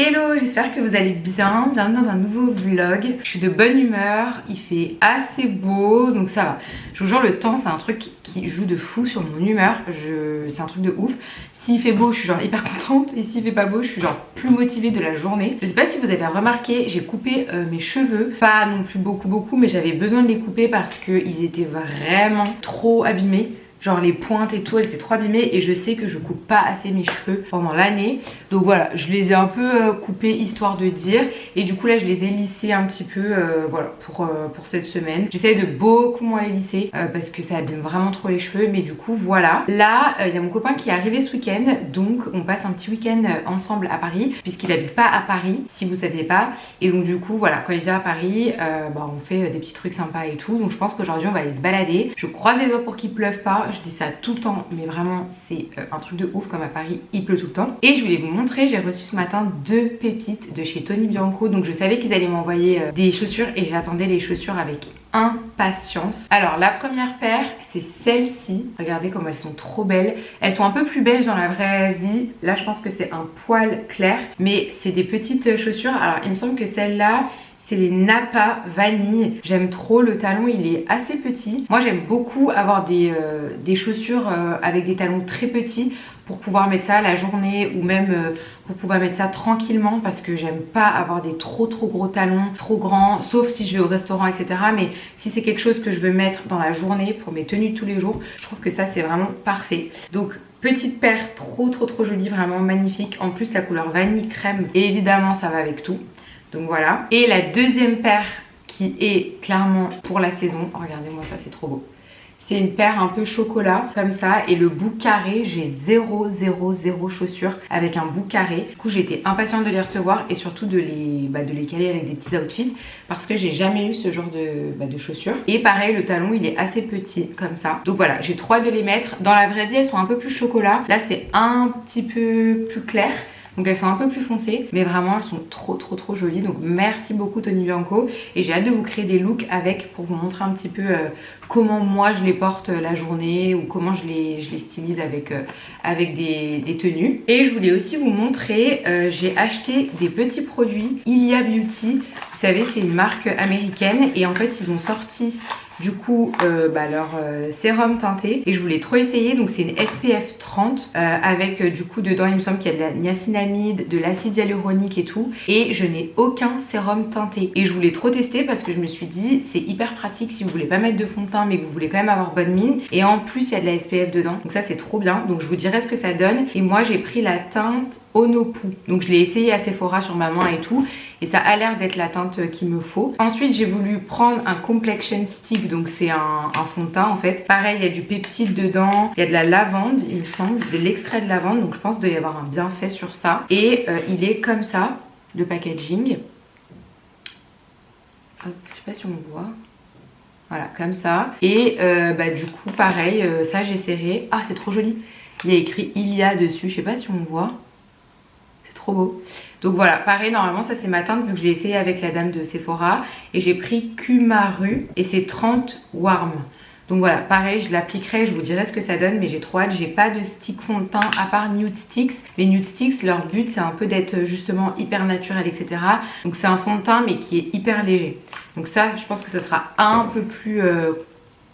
Hello, j'espère que vous allez bien. Bienvenue dans un nouveau vlog. Je suis de bonne humeur, il fait assez beau, donc ça va. Je vous jure, le temps c'est un truc qui joue de fou sur mon humeur. C'est un truc de ouf. S'il fait beau, je suis genre hyper contente, et s'il fait pas beau, je suis genre plus motivée de la journée. Je sais pas si vous avez remarqué, j'ai coupé mes cheveux. Pas non plus beaucoup, mais j'avais besoin de les couper parce qu'ils étaient vraiment trop abîmés. Genre les pointes et tout, elles étaient trop abîmées et je sais que je coupe pas assez mes cheveux pendant l'année. Donc voilà, je les ai un peu coupés histoire de dire. Et du coup là je les ai lissés un petit peu voilà, pour cette semaine. J'essaie de beaucoup moins les lisser parce que ça abîme vraiment trop les cheveux. Mais du coup voilà. Là il y a mon copain qui est arrivé ce week-end. Donc on passe un petit week-end ensemble à Paris. Puisqu'il habite pas à Paris, si vous saviez pas. Et donc du coup voilà, quand il vient à Paris, on fait des petits trucs sympas et tout. Donc je pense qu'aujourd'hui on va aller se balader. Je croise les doigts pour qu'il pleuve pas. Je dis ça tout le temps, mais vraiment c'est un truc de ouf, comme à Paris il pleut tout le temps. Et je voulais vous montrer, j'ai reçu ce matin 2 pépites de chez Tony Bianco. Donc je savais qu'ils allaient m'envoyer des chaussures et j'attendais les chaussures avec impatience. Alors la première paire c'est celle-ci. Regardez comme elles sont trop belles. Elles sont un peu plus beiges dans la vraie vie. Là je pense que c'est un poil clair, mais c'est des petites chaussures. Alors il me semble que celle-là c'est les Nappa Vanille. J'aime trop, le talon il est assez petit. Moi j'aime beaucoup avoir des chaussures avec des talons très petits pour pouvoir mettre ça la journée ou même pour pouvoir mettre ça tranquillement parce que j'aime pas avoir des trop gros talons, trop grands, sauf si je vais au restaurant etc. Mais si c'est quelque chose que je veux mettre dans la journée pour mes tenues de tous les jours, je trouve que ça c'est vraiment parfait. Donc petite paire trop jolie, vraiment magnifique. En plus la couleur vanille crème et évidemment ça va avec tout. Donc voilà. Et la deuxième paire qui est clairement pour la saison. Regardez-moi ça, c'est trop beau. C'est une paire un peu chocolat comme ça. Et le bout carré, j'ai 0 chaussures avec un bout carré. Du coup j'ai été impatiente de les recevoir et surtout de les caler avec des petits outfits. Parce que j'ai jamais eu ce genre de chaussures. Et pareil, le talon il est assez petit comme ça. Donc voilà, j'ai trop hâte de les mettre. Dans la vraie vie elles sont un peu plus chocolat. Là c'est un petit peu plus clair. Donc elles sont un peu plus foncées, mais vraiment elles sont trop jolies. Donc merci beaucoup Tony Bianco. Et j'ai hâte de vous créer des looks avec pour vous montrer un petit peu comment moi je les porte la journée ou comment je les stylise avec des tenues. Et je voulais aussi vous montrer, j'ai acheté des petits produits Ilia Beauty. Vous savez c'est une marque américaine et en fait ils ont sorti du coup leur sérum teinté et je voulais trop essayer. Donc c'est une SPF 30 avec du coup dedans il me semble qu'il y a de la niacinamide, de l'acide hyaluronique et tout, et je n'ai aucun sérum teinté et je voulais trop tester parce que je me suis dit c'est hyper pratique si vous voulez pas mettre de fond de teint mais que vous voulez quand même avoir bonne mine, et en plus il y a de la SPF dedans, donc ça c'est trop bien. Donc je vous dirai ce que ça donne. Et moi j'ai pris la teinte Onopu, donc je l'ai essayé à Sephora sur ma main et tout, et ça a l'air d'être la teinte qu'il me faut. Ensuite j'ai voulu prendre un complexion stick, donc c'est un fond de teint en fait. Pareil il y a du peptide dedans, il y a de la lavande il me semble, de l'extrait de lavande, donc je pense qu'il doit y avoir un bienfait sur ça. Et il est comme ça, le packaging. Hop, je sais pas si on voit. Voilà, comme ça. Et du coup pareil, ça j'ai serré. Ah c'est trop joli. Il y a écrit Ilia dessus, je sais pas si on voit. Trop beau. Donc voilà, pareil normalement ça c'est ma teinte vu que je l'ai essayé avec la dame de Sephora. Et j'ai pris Kumaru et c'est 30 Warm. Donc voilà, pareil je l'appliquerai, je vous dirai ce que ça donne, mais j'ai trop hâte. J'ai pas de stick fond de teint à part Nude Sticks. Mais Nude Sticks, leur but c'est un peu d'être justement hyper naturel etc. Donc c'est un fond de teint mais qui est hyper léger. Donc ça je pense que ce sera un peu plus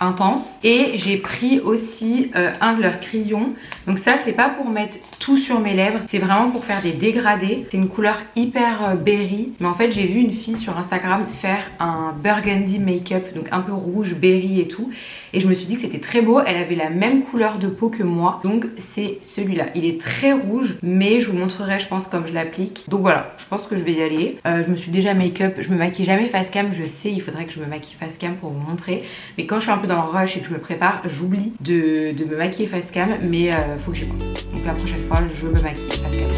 intense. Et j'ai pris aussi un de leurs crayons. Donc ça c'est pas pour mettre tout sur mes lèvres, c'est vraiment pour faire des dégradés. C'est une couleur hyper berry, mais en fait j'ai vu une fille sur Instagram faire un burgundy make-up, donc un peu rouge berry et tout, et je me suis dit que c'était très beau. Elle avait la même couleur de peau que moi, donc c'est celui-là. Il est très rouge, mais je vous montrerai je pense comme je l'applique. Donc voilà, je pense que je vais y aller. Je me suis déjà make-up, je me maquille jamais face cam, je sais il faudrait que je me maquille face cam pour vous montrer, mais quand je suis un peu dans le rush et que je me prépare, j'oublie de me maquiller face cam, mais faut que j'y pense. Donc la prochaine fois je me maquille face cam.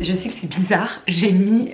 Je sais que c'est bizarre, j'ai mis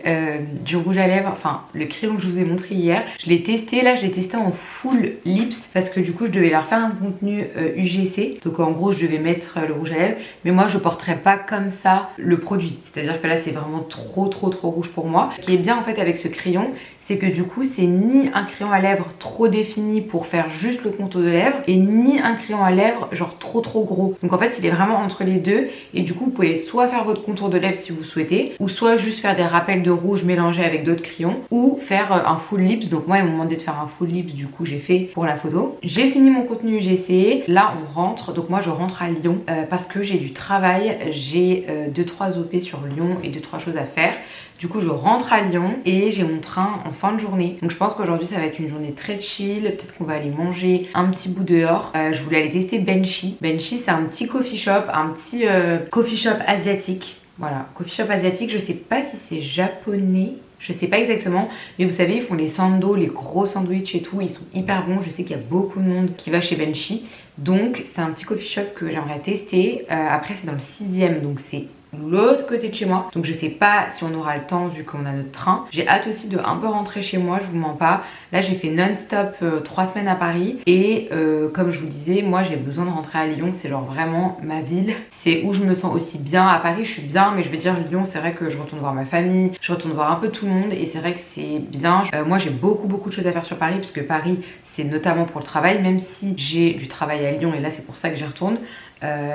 du rouge à lèvres, enfin le crayon que je vous ai montré hier. Je l'ai testé, là je l'ai testé en full lips parce que du coup je devais leur faire un contenu UGC. Donc en gros je devais mettre le rouge à lèvres, mais moi je porterais pas comme ça le produit. C'est-à-dire que là c'est vraiment trop rouge pour moi. Ce qui est bien en fait avec ce crayon, c'est que du coup c'est ni un crayon à lèvres trop défini pour faire juste le contour de lèvres et ni un crayon à lèvres genre trop gros. Donc en fait il est vraiment entre les deux et du coup vous pouvez soit faire votre contour de lèvres si vous souhaitez, ou soit juste faire des rappels de rouge mélangés avec d'autres crayons, ou faire un full lips. Donc moi ils m'ont demandé de faire un full lips, du coup j'ai fait pour la photo. J'ai fini mon contenu UGC, là on rentre, donc moi je rentre à Lyon parce que j'ai du travail, j'ai 2-3 OP sur Lyon et 2-3 choses à faire. Du coup je rentre à Lyon et j'ai mon train en fin de journée. Donc je pense qu'aujourd'hui ça va être une journée très chill. Peut-être qu'on va aller manger un petit bout dehors. Je voulais aller tester Benchy. Benchy c'est un petit coffee shop, un petit coffee shop asiatique. Voilà, coffee shop asiatique, je sais pas si c'est japonais. Je sais pas exactement, mais vous savez, ils font les sando, les gros sandwichs et tout, ils sont hyper bons. Je sais qu'il y a beaucoup de monde qui va chez Benchy. Donc c'est un petit coffee shop que j'aimerais tester. Après c'est dans le 6e, donc c'est l'autre côté de chez moi, donc je sais pas si on aura le temps vu qu'on a notre train. J'ai hâte aussi de un peu rentrer chez moi, je vous mens pas. Là j'ai fait non-stop 3 semaines à Paris et comme je vous disais, moi j'ai besoin de rentrer à Lyon. C'est genre vraiment ma ville, c'est où je me sens aussi bien. À Paris je suis bien, mais je vais dire Lyon, c'est vrai que je retourne voir ma famille, je retourne voir un peu tout le monde et c'est vrai que c'est bien. Moi j'ai beaucoup de choses à faire sur Paris, parce que Paris c'est notamment pour le travail, même si j'ai du travail à Lyon et là c'est pour ça que j'y retourne.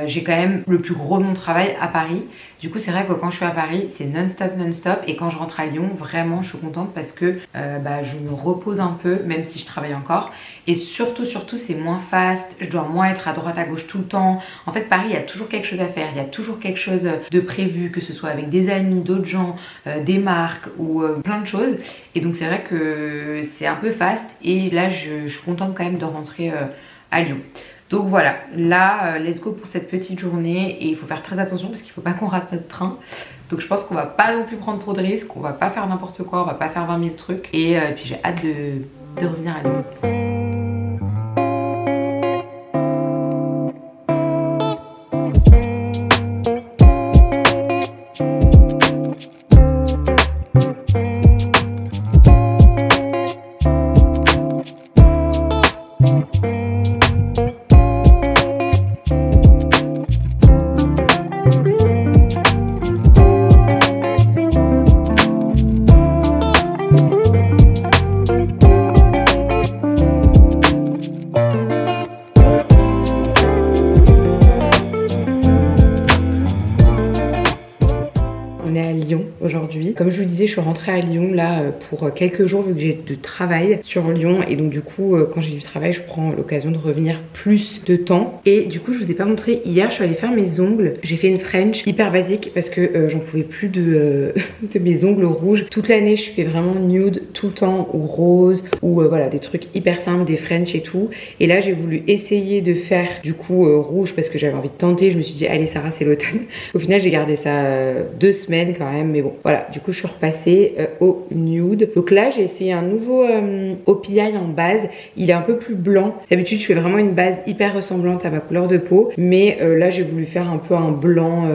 J'ai quand même le plus gros de mon travail à Paris. Du coup c'est vrai que quand je suis à Paris c'est non-stop et quand je rentre à Lyon vraiment je suis contente parce que je me repose un peu même si je travaille encore. Et surtout c'est moins fast, je dois moins être à droite à gauche tout le temps. En fait Paris il y a toujours quelque chose à faire, il y a toujours quelque chose de prévu, que ce soit avec des amis, d'autres gens, des marques ou plein de choses. Et donc c'est vrai que c'est un peu fast et là je suis contente quand même de rentrer à Lyon. Donc voilà, là, let's go pour cette petite journée et il faut faire très attention parce qu'il ne faut pas qu'on rate notre train. Donc je pense qu'on va pas non plus prendre trop de risques, on va pas faire n'importe quoi, on va pas faire 20 000 trucs. Et puis j'ai hâte de revenir à Lyon. Aujourd'hui. Comme je vous disais, je suis rentrée à Lyon là pour quelques jours vu que j'ai du travail sur Lyon et donc du coup quand j'ai du travail je prends l'occasion de revenir plus de temps. Et du coup je vous ai pas montré, hier je suis allée faire mes ongles, j'ai fait une French hyper basique parce que j'en pouvais plus de mes ongles rouges. Toute l'année je fais vraiment nude tout le temps ou rose ou voilà des trucs hyper simples, des French et tout. Et là j'ai voulu essayer de faire du coup rouge parce que j'avais envie de tenter. Je me suis dit allez Sarah c'est l'automne. Au final j'ai gardé ça 2 semaines quand même, mais bon voilà, du coup je suis repassée au nude. Donc là j'ai essayé un nouveau OPI en base, il est un peu plus blanc. D'habitude je fais vraiment une base hyper ressemblante à ma couleur de peau, mais là j'ai voulu faire un peu un blanc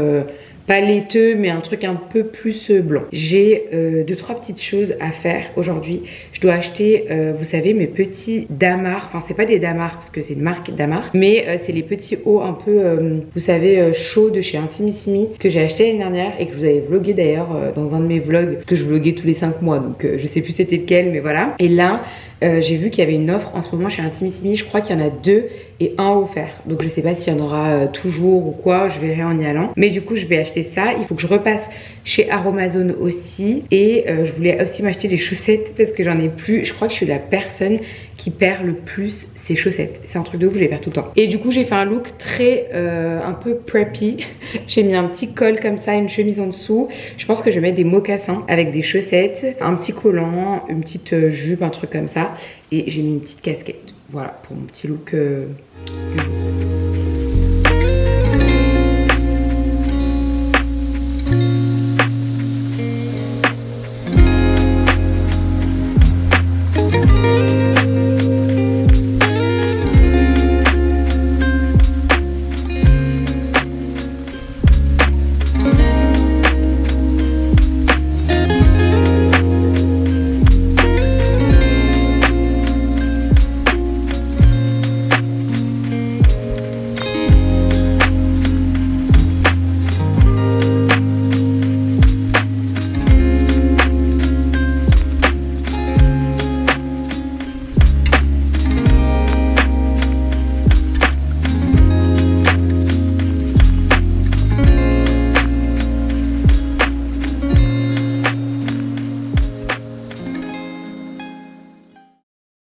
pas laiteux mais un truc un peu plus blanc. J'ai 2-3 petites choses à faire aujourd'hui. Je dois acheter vous savez mes petits damars, enfin c'est pas des damars parce que c'est une marque damar, mais c'est les petits hauts un peu vous savez chauds de chez Intimissimi que j'ai acheté l'année dernière et que je vous avais vlogué d'ailleurs dans un de mes vlogs que je vloguais tous les 5 mois, donc je sais plus c'était lequel, mais voilà. Et là j'ai vu qu'il y avait une offre en ce moment chez Intimissimi, je crois qu'il y en a 2 et un offert, donc je sais pas s'il y en aura toujours ou quoi, je verrai en y allant, mais du coup je vais acheter ça. Il faut que je repasse chez Aromazone aussi et je voulais aussi m'acheter des chaussettes parce que j'en ai plus. Je crois que je suis la personne qui perd le plus ses chaussettes, c'est un truc de ouf, je les perds tout le temps. Et du coup j'ai fait un look très un peu preppy. J'ai mis un petit col comme ça, une chemise en dessous. Je pense que je vais mettre des mocassins avec des chaussettes, un petit collant, une petite jupe, un truc comme ça, et j'ai mis une petite casquette. Voilà pour mon petit look du jour.